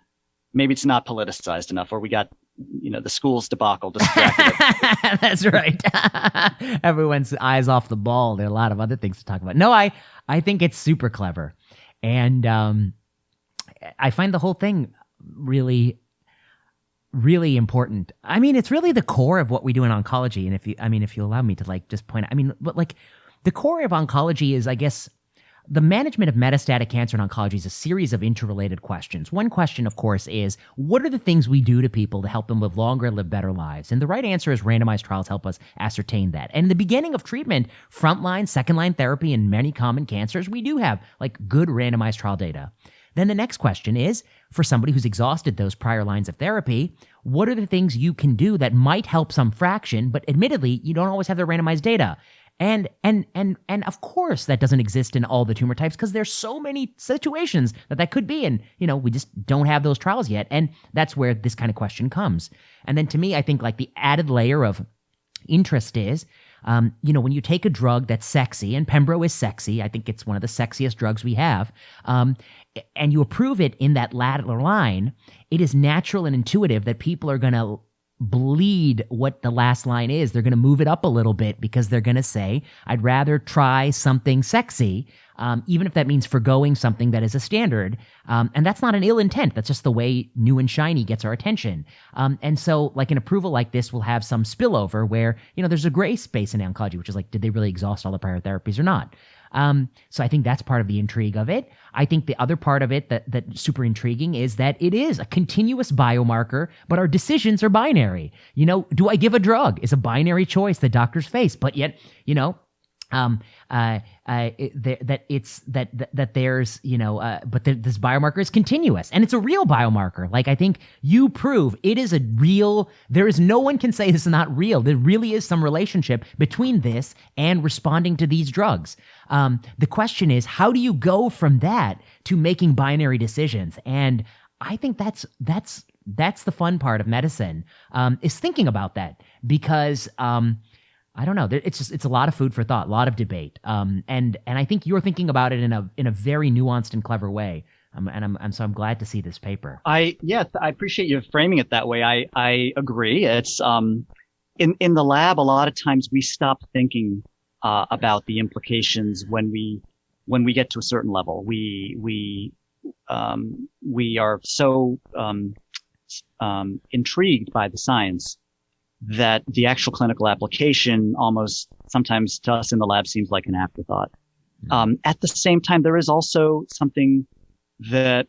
Maybe it's not politicized enough, or we got the school's debacle distracted. That's right. Everyone's eyes off the ball. There are a lot of other things to talk about. No, I think it's super clever. And I find the whole thing really, really important. I mean, it's really the core of what we do in oncology. And if you allow me to just point out, but the core of oncology is, I guess, the management of metastatic cancer in oncology is a series of interrelated questions. One question, of course, is what are the things we do to people to help them live longer and live better lives? And the right answer is randomized trials help us ascertain that. And in the beginning of treatment, frontline, second-line therapy in many common cancers, we do have good randomized trial data. Then the next question is, for somebody who's exhausted those prior lines of therapy, what are the things you can do that might help some fraction, but admittedly, you don't always have the randomized data? And of course that doesn't exist in all the tumor types because there's so many situations that could be, and we just don't have those trials yet, and that's where this kind of question comes. And then to me, I think the added layer of interest is, when you take a drug that's sexy, and Pembro is sexy, I think it's one of the sexiest drugs we have, and you approve it in that latter line, it is natural and intuitive that people are going to bleed what the last line is. They're going to move it up a little bit because they're going to say, I'd rather try something sexy, even if that means forgoing something that is a standard. And that's not an ill intent. That's just the way new and shiny gets our attention. And so an approval like this will have some spillover where, there's a gray space in oncology, which is did they really exhaust all the prior therapies or not? So I think that's part of the intrigue of it. I think the other part of it that's super intriguing is that it is a continuous biomarker, but our decisions are binary. Do I give a drug? It's a binary choice that doctors face, but yet, this biomarker is continuous, and it's a real biomarker. I think you prove it is no one can say this is not real. There really is some relationship between this and responding to these drugs. The question is, how do you go from that to making binary decisions? And I think that's the fun part of medicine, is thinking about that, because, I don't know. It's a lot of food for thought, a lot of debate, and I think you're thinking about it in a very nuanced and clever way. So I'm glad to see this paper. I appreciate you framing it that way. I agree. It's in the lab, a lot of times we stop thinking about the implications when we get to a certain level. We are so intrigued by the science that the actual clinical application almost sometimes to us in the lab seems like an afterthought. At the same time, there is also something that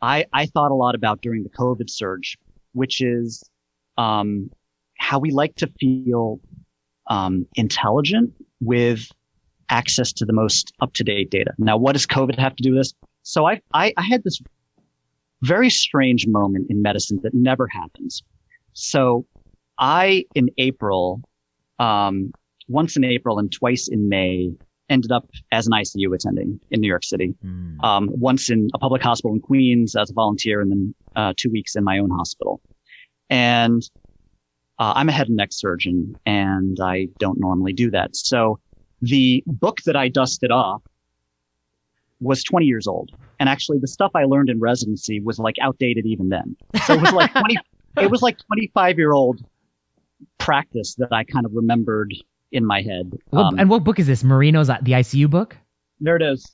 I thought a lot about during the COVID surge, which is how we like to feel intelligent with access to the most up-to-date data. Now, what does COVID have to do with this? So I had this very strange moment in medicine that never happens. So in April, once in April and twice in May, ended up as an ICU attending in New York City. Once in a public hospital in Queens as a volunteer, and then 2 weeks in my own hospital. And I'm a head and neck surgeon, and I don't normally do that. So the book that I dusted off was 20 years old. And actually the stuff I learned in residency was like outdated even then. So it was like 25-year-old practice that I kind of remembered in my head. And what book is this? Marino's the ICU book? There it is.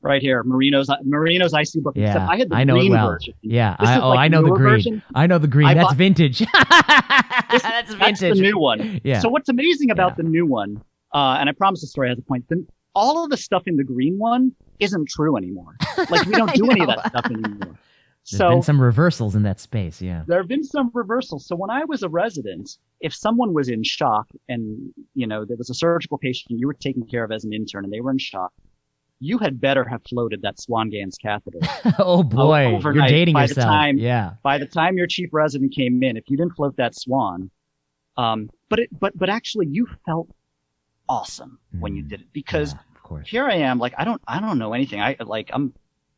Right here. Marino's ICU book. Yeah, Except I had the I know green it well. version. Yeah. I know the green. Version. I know the green. That's vintage. That's vintage. That's the new one. Yeah. So what's amazing about the new one, and I promise the story has a point, all of the stuff in the green one isn't true anymore. Like we don't do any of that stuff anymore. There's been some reversals in that space, yeah. There have been some reversals. So when I was a resident, if someone was in shock and, there was a surgical patient you were taking care of as an intern and they were in shock, you had better have floated that Swan-Ganz catheter. Oh boy, overnight. You're dating by yourself. By the time your chief resident came in, if you didn't float that Swan, but actually you felt awesome when you did it, because here I am, like I don't know anything. I'm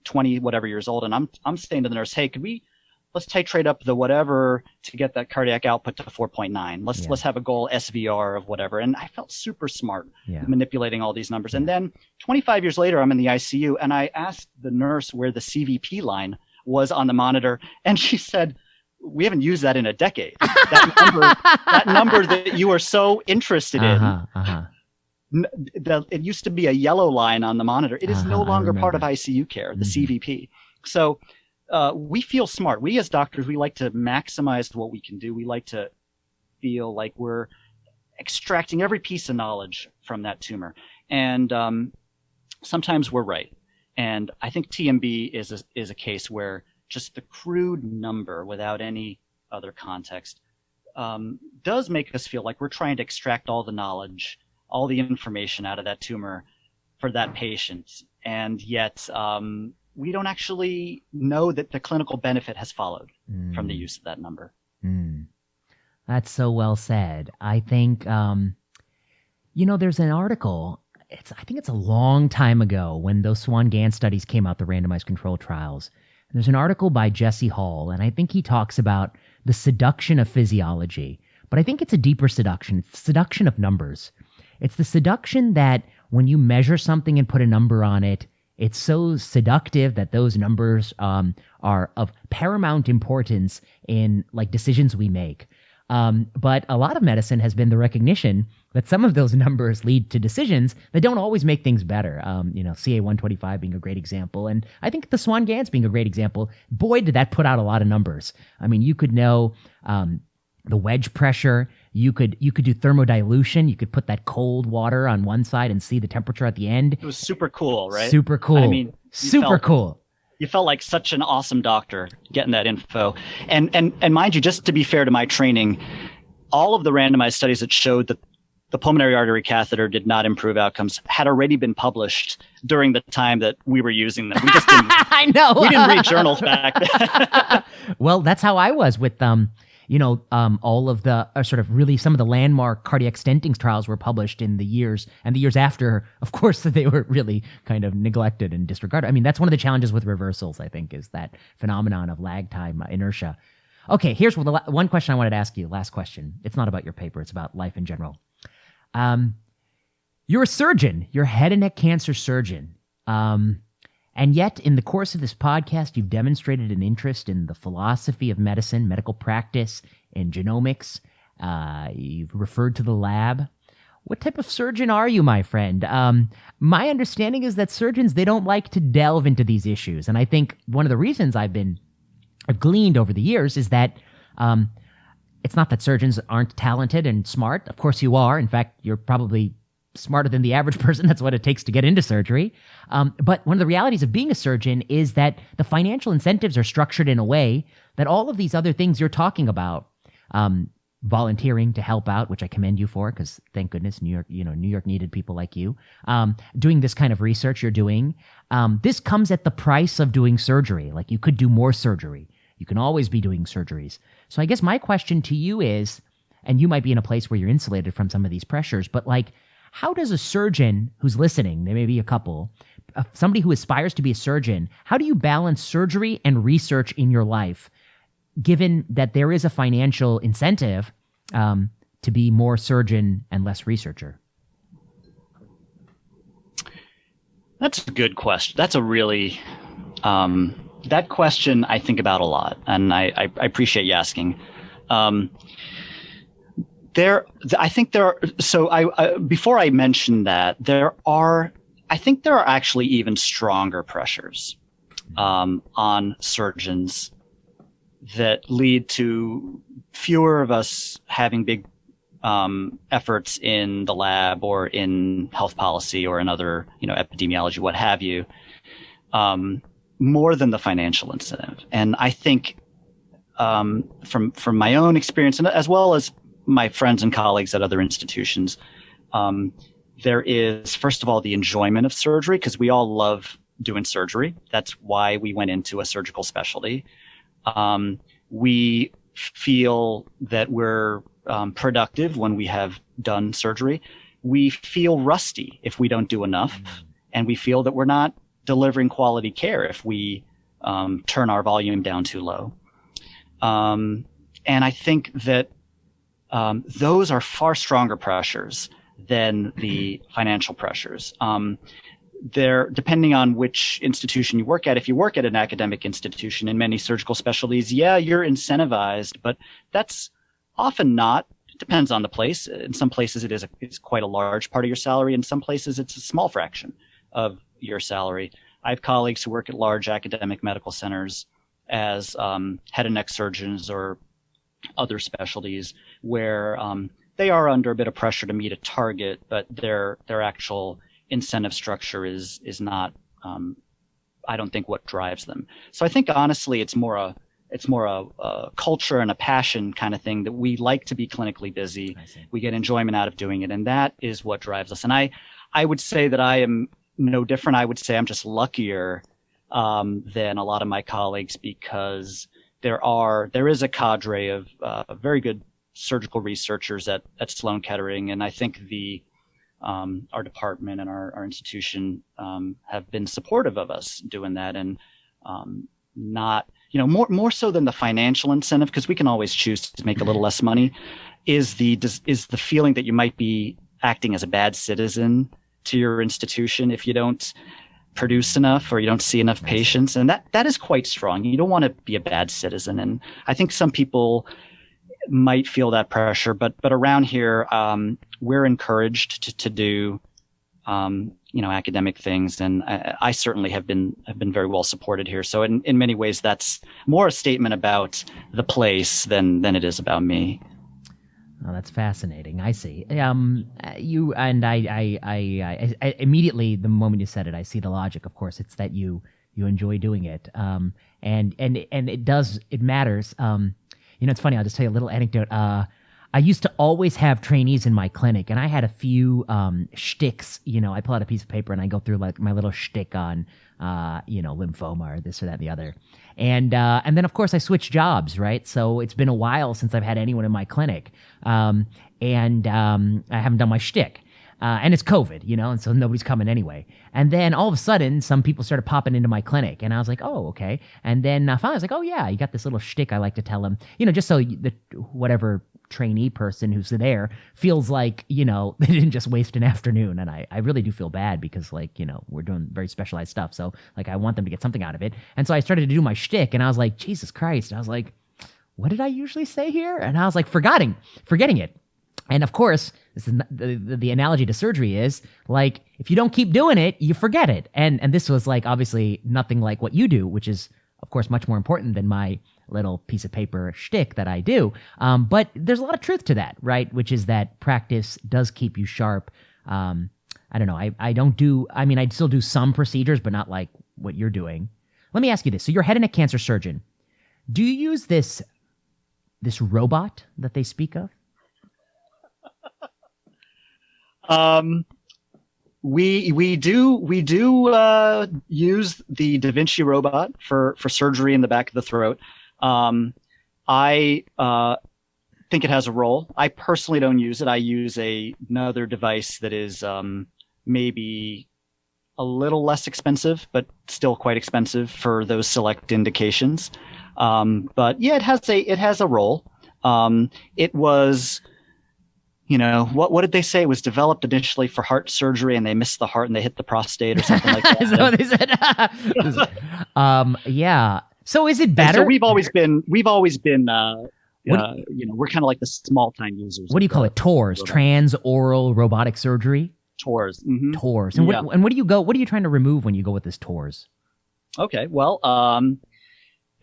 20 whatever years old, and I'm saying to the nurse, hey, let's titrate up the whatever to get that cardiac output to 4.9. Let's have a goal SVR of whatever. And I felt super smart manipulating all these numbers. And then 25 years later, I'm in the ICU, and I asked the nurse where the CVP line was on the monitor, and she said, we haven't used that in a decade. That number that you are so interested in. It used to be a yellow line on the monitor. It is no longer part of ICU care, the CVP. So we feel smart. We as doctors, we like to maximize what we can do. We like to feel like we're extracting every piece of knowledge from that tumor. And sometimes we're right. And I think TMB is a case where just the crude number without any other context does make us feel like we're trying to extract all the knowledge, all the information out of that tumor for that patient. And yet we don't actually know that the clinical benefit has followed from the use of that number. That's so well said. I think, there's an article, I think it's a long time ago when those Swan-Ganz studies came out, the randomized control trials. And there's an article by Jesse Hall, and I think he talks about the seduction of physiology. But I think it's a deeper seduction. It's the seduction of numbers. It's the seduction that when you measure something and put a number on it, it's so seductive that those numbers are of paramount importance in like decisions we make. But a lot of medicine has been the recognition that some of those numbers lead to decisions that don't always make things better. CA-125 being a great example. And I think the Swan-Ganz being a great example. Boy, did that put out a lot of numbers. I mean, you could know the wedge pressure. You could do thermodilution. You could put that cold water on one side and see the temperature at the end. It was super cool, right? Super cool. I mean, cool. You felt like such an awesome doctor getting that info. And mind you, just to be fair to my training, all of the randomized studies that showed that the pulmonary artery catheter did not improve outcomes had already been published during the time that we were using them. We just didn't. I know. We didn't read journals back then. Well, that's how I was with all of the sort of really some of the landmark cardiac stenting trials were published in the years after, of course, they were really kind of neglected and disregarded. I mean, that's one of the challenges with reversals, I think, is that phenomenon of lag time inertia. Okay, here's one question I wanted to ask you. Last question. It's not about your paper. It's about life in general. You're a surgeon. You're a head and neck cancer surgeon. And yet, in the course of this podcast, you've demonstrated an interest in the philosophy of medicine, medical practice, and genomics. You've referred to the lab. What type of surgeon are you, my friend? My understanding is that surgeons, they don't like to delve into these issues. And I think one of the reasons I've gleaned over the years is that it's not that surgeons aren't talented and smart. Of course you are. In fact, you're probably smarter than the average person. That's what it takes to get into surgery. But one of the realities of being a surgeon is that the financial incentives are structured in a way that all of these other things you're talking about, volunteering to help out, which I commend you for, because thank goodness New York needed people like you. Doing this kind of research you're doing, this comes at the price of doing surgery. Like, you could do more surgery. You can always be doing surgeries. So I guess my question to you is, and you might be in a place where you're insulated from some of these pressures, but like, how does a surgeon who's listening, there may be a couple, somebody who aspires to be a surgeon, how do you balance surgery and research in your life, given that there is a financial incentive to be more surgeon and less researcher? That's a good question. That's a really, that question I think about a lot, and I appreciate you asking. Before I mention that, I think there are actually even stronger pressures on surgeons that lead to fewer of us having big efforts in the lab or in health policy or in other, epidemiology, what have you, more than the financial incentive. And I think from my own experience, and as well as my friends and colleagues at other institutions, there is, first of all, the enjoyment of surgery, because we all love doing surgery. That's why we went into a surgical specialty. We feel that we're productive when we have done surgery. We feel rusty if we don't do enough, and we feel that we're not delivering quality care if we turn our volume down too low. And I think that those are far stronger pressures than the financial pressures. They're depending on which institution you work at. If you work at an academic institution in many surgical specialties, yeah, you're incentivized, but that's often not. It depends on the place. In some places, it's quite a large part of your salary. In some places, it's a small fraction of your salary. I have colleagues who work at large academic medical centers as head and neck surgeons or other specialties where they are under a bit of pressure to meet a target, but their actual incentive structure is not, I don't think, what drives them. So I think honestly, it's more a culture and a passion kind of thing, that we like to be clinically busy. We get enjoyment out of doing it, and that is what drives us. And I would say that I am no different. I would say I'm just luckier than a lot of my colleagues, because there is a cadre of very good surgical researchers at Sloan Kettering, and I think our department and our institution have been supportive of us doing that, and not, more so than the financial incentive, because we can always choose to make a little less money, is the feeling that you might be acting as a bad citizen to your institution if you don't produce enough or you don't see enough patients, and that is quite strong. You don't want to be a bad citizen, and I think some people might feel that pressure, but around here, we're encouraged to do, academic things, and I certainly have been very well supported here. So in many ways, that's more a statement about the place than it is about me. Oh, that's fascinating. I see. You and I immediately, the moment you said it, I see the logic. Of course, it's that you enjoy doing it, and it matters. It's funny. I'll just tell you a little anecdote. I used to always have trainees in my clinic, and I had a few shticks. I pull out a piece of paper and I go through like my little shtick on, lymphoma or this or that and the other. And then of course I switched jobs, right? So it's been a while since I've had anyone in my clinic, and I haven't done my shtick. And it's COVID, and so nobody's coming anyway. And then all of a sudden, some people started popping into my clinic, and I was like, oh, okay. And then finally I was like, oh yeah, you got this little shtick I like to tell them, just so whatever trainee person who's there feels like, they didn't just waste an afternoon. And I really do feel bad, because we're doing very specialized stuff. So I want them to get something out of it. And so I started to do my shtick, and I was like, Jesus Christ. I was like, what did I usually say here? And I was like, forgetting it. And of course, this is the analogy to surgery is like, if you don't keep doing it, you forget it. And this was like obviously nothing like what you do, which is of course much more important than my little piece of paper shtick that I do. But there's a lot of truth to that, right? Which is that practice does keep you sharp. I don't know. I'd still do some procedures, but not like what you're doing. Let me ask you this. So you're head and neck cancer surgeon. Do you use this this robot that they speak of? We do use the Da Vinci robot for surgery in the back of the throat. I think it has a role. I personally don't use it. I use another device that is maybe a little less expensive, but still quite expensive for those select indications. But yeah, it has a role. It was, what did they say? It was developed initially for heart surgery, and they missed the heart and they hit the prostate or something like that. Is that what they said? Yeah. So is it better? So we've always been we're kind of like the small time users. What do you call it? TORS, trans-oral robotic surgery. TORS. Mm-hmm. TORS. And what are you trying to remove when you go with this TORS? Okay. Well,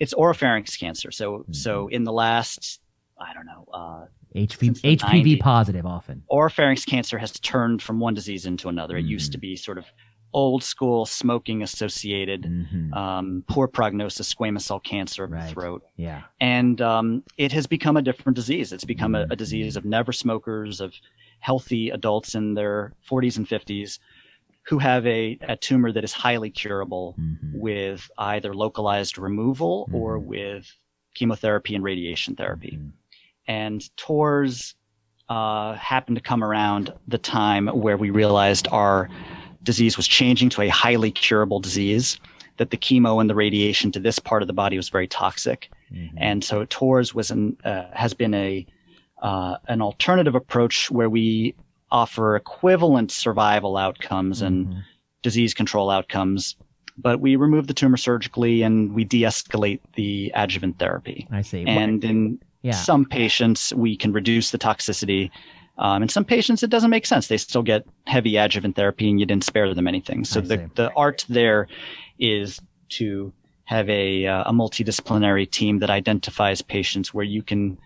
it's oropharynx cancer. So in the last, I don't know, HPV 90s, positive often. Oropharynx cancer has turned from one disease into another. It used to be sort of old school smoking associated, poor prognosis squamous cell cancer of the throat. Yeah. And it has become a different disease. It's become a disease of never smokers, of healthy adults in their 40s and 50s who have a tumor that is highly curable with either localized removal or with chemotherapy and radiation therapy. And TORS happened to come around the time where we realized our disease was changing to a highly curable disease, that the chemo and the radiation to this part of the body was very toxic. And so TORS has been an alternative approach where we offer equivalent survival outcomes and disease control outcomes, but we remove the tumor surgically and we de-escalate the adjuvant therapy. I see. And in some patients, we can reduce the toxicity. In some patients, it doesn't make sense. They still get heavy adjuvant therapy and you didn't spare them anything. So the art there is to have a multidisciplinary team that identifies patients where you can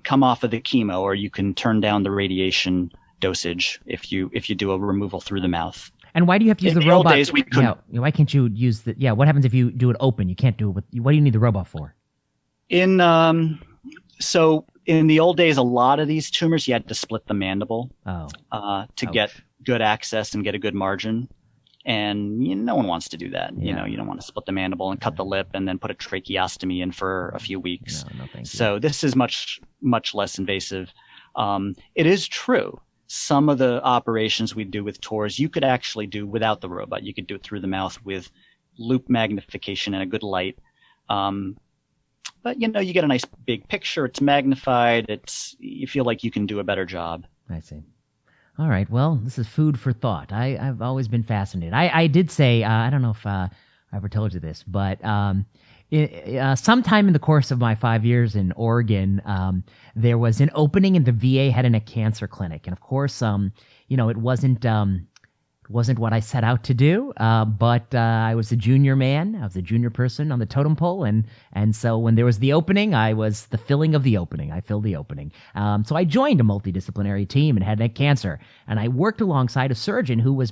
come off of the chemo or you can turn down the radiation dosage if you do a removal through the mouth. And why do you have to use the robot? Days we could, why can't you use the? Yeah, what happens if you do it open? You can't do it with. What do you need the robot for? So in the old days, a lot of these tumors you had to split the mandible to get good access and get a good margin. And no one wants to do that. Yeah. You don't want to split the mandible and cut the lip and then put a tracheostomy in for a few weeks. No, thank you. So this is much, much less invasive. It is true. Some of the operations we do with TORS, you could actually do without the robot. You could do it through the mouth with loop magnification and a good light. But you get a nice big picture. It's magnified. You feel like you can do a better job. I see. All right. Well, this is food for thought. I've always been fascinated. I did say, I don't know if I ever told you this, but sometime in the course of my 5 years in Oregon, there was an opening in the VA head and neck cancer clinic. And of course, it wasn't what I set out to do, but I was a junior man. I was a junior person on the totem pole, and so when there was the opening, I was the filling of the opening. I filled the opening. So I joined a multidisciplinary team in head and neck cancer, and I worked alongside a surgeon who was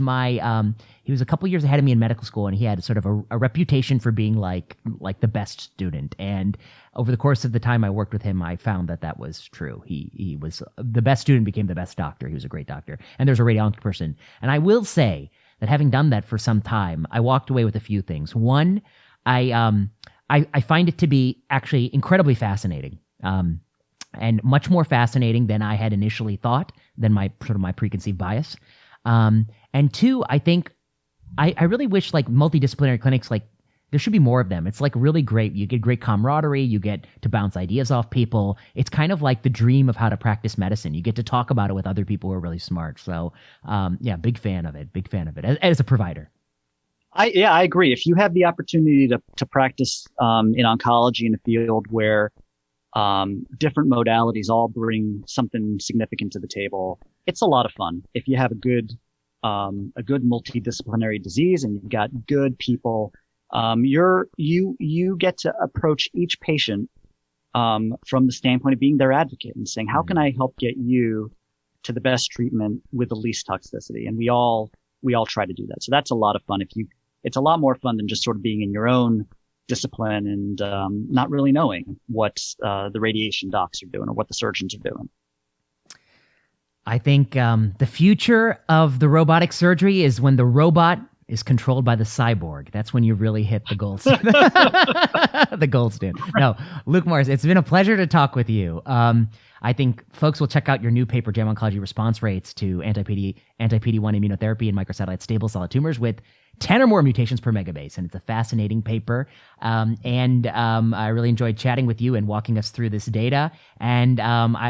he was a couple years ahead of me in medical school, and he had sort of a reputation for being like the best student. And over the course of the time I worked with him, I found that was true. He was the best student, became the best doctor. He was a great doctor. And there's a radiology person. And I will say that having done that for some time, I walked away with a few things. One, I find it to be actually incredibly fascinating, and much more fascinating than I had initially thought, than my preconceived bias. And two, I think I really wish multidisciplinary clinics, there should be more of them. It's really great. You get great camaraderie. You get to bounce ideas off people. It's kind of like the dream of how to practice medicine. You get to talk about it with other people who are really smart. So, big fan of it. Big fan of it as a provider. I agree. If you have the opportunity to practice in oncology in a field where different modalities all bring something significant to the table, it's a lot of fun. If you have a good multidisciplinary disease and you've got good people, you get to approach each patient from the standpoint of being their advocate and saying, how can I help get you to the best treatment with the least toxicity? And we all try to do that. So that's a lot of fun. It's a lot more fun than just sort of being in your own discipline and not really knowing what the radiation docs are doing or what the surgeons are doing. I think the future of the robotic surgery is when the robot is controlled by the cyborg. That's when you really hit the gold the gold standard. No, Luc Morris, it's been a pleasure to talk with you. I think folks will check out your new paper, JAMA Oncology Response Rates to Anti-PD1 Immunotherapy and Microsatellite-Stable Solid Tumors with 10 or more mutations per megabase. And it's a fascinating paper. I really enjoyed chatting with you and walking us through this data. And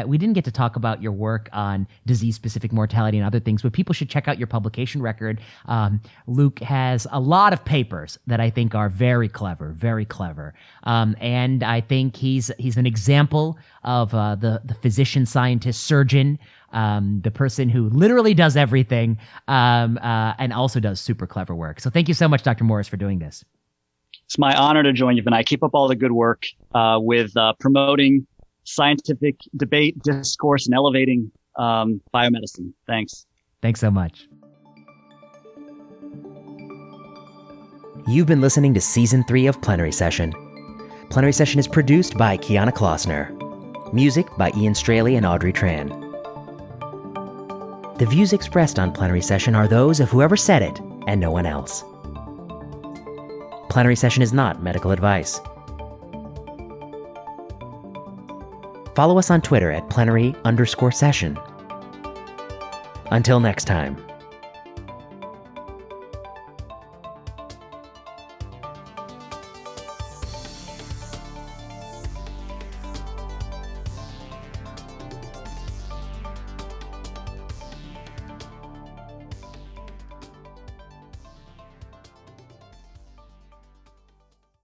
we didn't get to talk about your work on disease-specific mortality and other things, but people should check out your publication record. Luc has a lot of papers that I think are very clever, very clever. And I think he's an example of the physician, scientist, surgeon, the person who literally does everything and also does super clever work. So thank you so much, Dr. Morris, for doing this. It's my honor to join you, Vinay. Keep up all the good work with promoting scientific debate, discourse, and elevating biomedicine. Thanks. Thanks so much. You've been listening to Season 3 of Plenary Session. Plenary Session is produced by Kiana Klossner. Music by Ian Straley and Audrey Tran. The views expressed on Plenary Session are those of whoever said it and no one else. Plenary Session is not medical advice. Follow us on Twitter at plenary_session. Until next time.